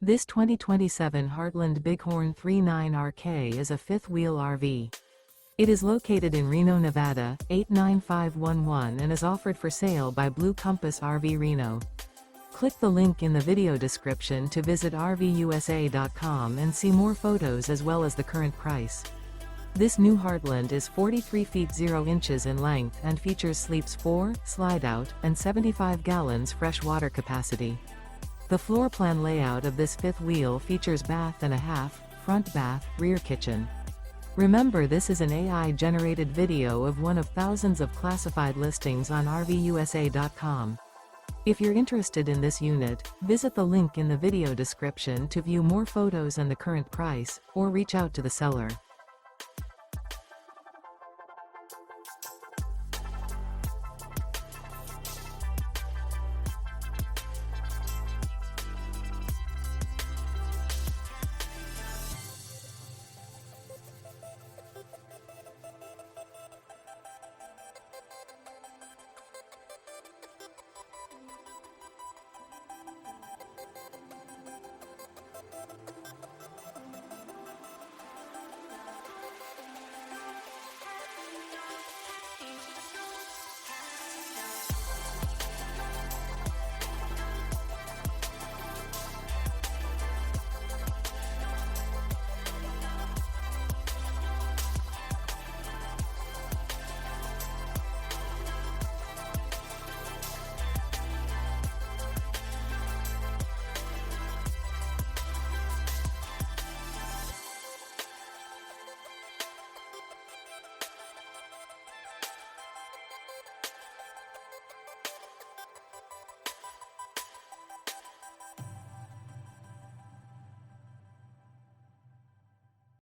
This 2027 Heartland Bighorn 39RK is a fifth-wheel RV. It is located in Reno, Nevada, 89511 and is offered for sale by Blue Compass RV Reno. Click the link in the video description to visit RVUSA.com and see more photos as well as the current price. This new Heartland is 43 feet 0 inches in length and features sleeps 4, Slideout, and 75 gallons fresh water capacity. The floor plan layout of this fifth wheel features bath and a half, front bath, rear kitchen. Remember, this is an AI-generated video of one of thousands of classified listings on RVUSA.com. If you're interested in this unit, visit the link in the video description to view more photos and the current price, or reach out to the seller.